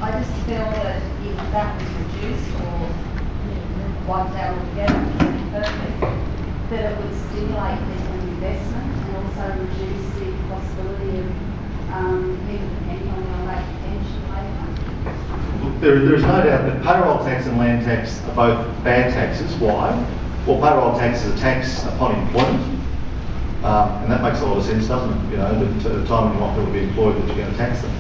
I just feel that if that was reduced or wiped out altogether, perfect, that it would stimulate people investment and also reduce the possibility of people depending on their lack of pension later. Look, there is no doubt that payroll tax and land tax are both bad taxes. Why? Well, payroll tax is a tax upon employment, and that makes a lot of sense, doesn't it? You know, that at the time when you want people to be employed, that you're going to tax them.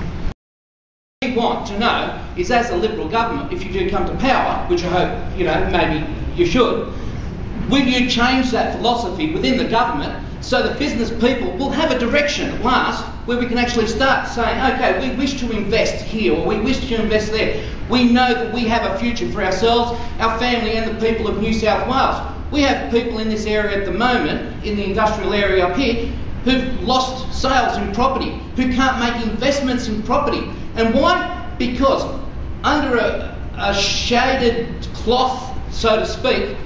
What we want to know is, as a Liberal government, if you do come to power, which I hope, you know, maybe you should, will you change that philosophy within the government so that business people will have a direction at last where we can actually start saying, okay, we wish to invest here or we wish to invest there. We know that we have a future for ourselves, our family and the people of New South Wales. We have people in this area at the moment, in the industrial area up here, who've lost sales in property, who can't make investments in property. And why? Because under a shaded cloth, so to speak,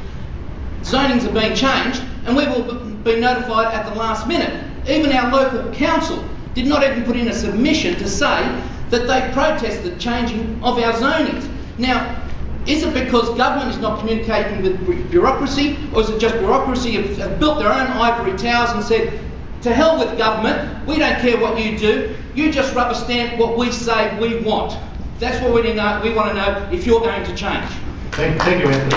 zonings are being changed, and we've all been notified at the last minute. Even our local council did not even put in a submission to say that they protested changing of our zonings. Now, is it because government is not communicating with bureaucracy, or is it just bureaucracy have built their own ivory towers and said, to hell with government, we don't care what you do, you just rubber stamp what we say we want. That's what we want to know if you're going to change. Thank you, Anthony.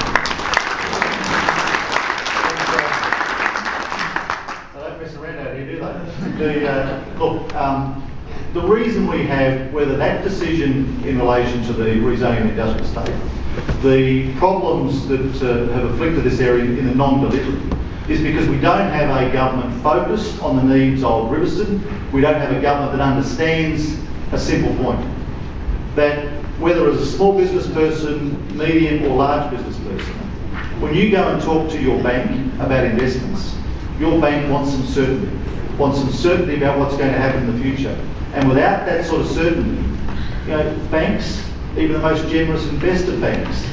They don't mess around out here, do they? Look, the reason we have, whether that decision in relation to the rezoning of the industrial estate, the problems that have afflicted this area in the non-delivery, is because we don't have a government focused on the needs of Riverstone. We don't have a government that understands a simple point, that whether as a small business person, medium or large business person, when you go and talk to your bank about investments, your bank wants some certainty about what's going to happen in the future. And without that sort of certainty, you know, banks, even the most generous investor banks,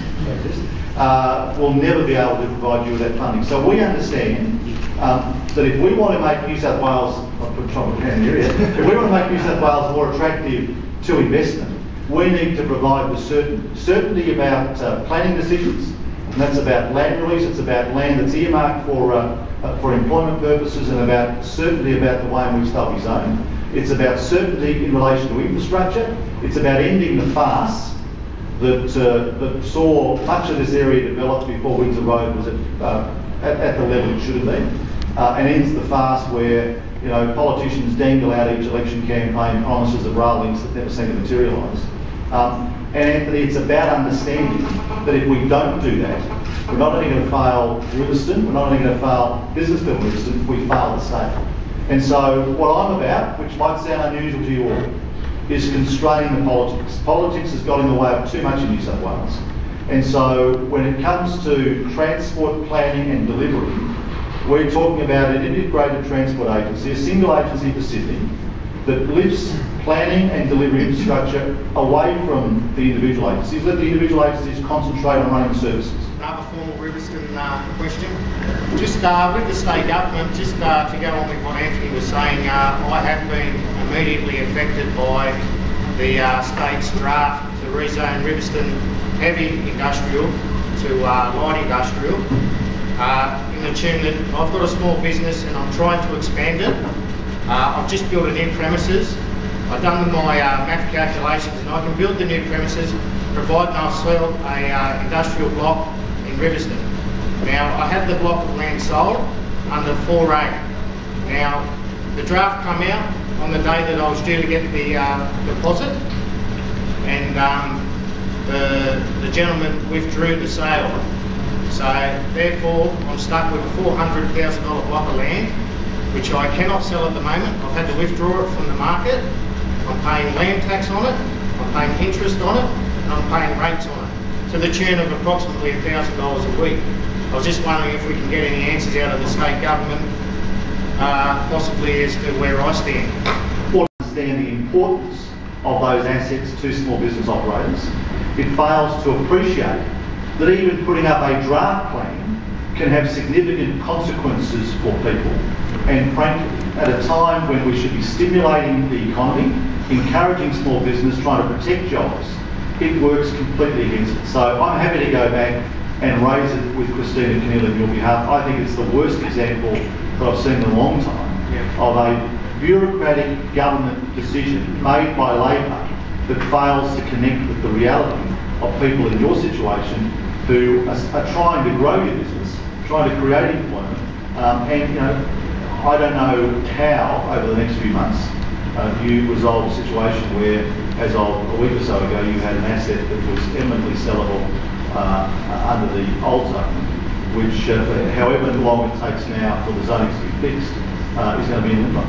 will never be able to provide you with that funding. So we understand that if we want to make New South Wales, if we want to make New South Wales more attractive to investment, we need to provide the certainty about planning decisions, and that's about land release, it's about land that's earmarked for employment purposes, and about certainty about the way in which they'll be zoned. It's about certainty in relation to infrastructure. It's about ending the farce that saw much of this area developed before Windsor Road was at the level it should have been, and ends the farce where, you know, politicians dangle out each election campaign promises of rail links that never seem to materialise. And Anthony, it's about understanding that if we don't do that, we're not only going to fail Riverstone, we're not only going to fail business people in Riverstone, we fail the state. And so what I'm about, which might sound unusual to you all, is constraining the politics. Politics has got in the way of too much in New South Wales. And so when it comes to transport planning and delivery, we're talking about an integrated transport agency, a single agency for Sydney, that lifts planning and delivery infrastructure away from the individual agencies. Let the individual agencies concentrate on running services. Another formal Riverstone question. Just with the state government, just to go on with what Anthony was saying, I have been immediately affected by the state's draft to rezone Riverstone heavy industrial to light industrial, in the tune that I've got a small business and I'm trying to expand it. I've just built a new premises. I've done my math calculations and I can build the new premises providing I sell a industrial block in Riverstone. Now, I had the block of land sold under 4A. Now, the draft come out on the day that I was due to get the deposit, and the gentleman withdrew the sale. So, therefore, I'm stuck with a $400,000 block of land, which I cannot sell at the moment. I've had to withdraw it from the market. I'm paying land tax on it, I'm paying interest on it, and I'm paying rates on it, to the tune of approximately $1,000 a week. I was just wondering if we can get any answers out of the state government, possibly as to where I stand. To understand the importance of those assets to small business operators, it fails to appreciate that even putting up a draft plan can have significant consequences for people. And frankly, at a time when we should be stimulating the economy, encouraging small business, trying to protect jobs, it works completely against it. So I'm happy to go back and raise it with Christina Keneally on your behalf. I think it's the worst example that I've seen in a long time of a bureaucratic government decision made by Labor that fails to connect with the reality of people in your situation who are trying to grow your business, trying to create employment, and you know, I don't know how over the next few months you resolve a situation where, as of a week or so ago, you had an asset that was eminently sellable under the old zone, which however long it takes now for the zoning to be fixed, is going to be in limbo.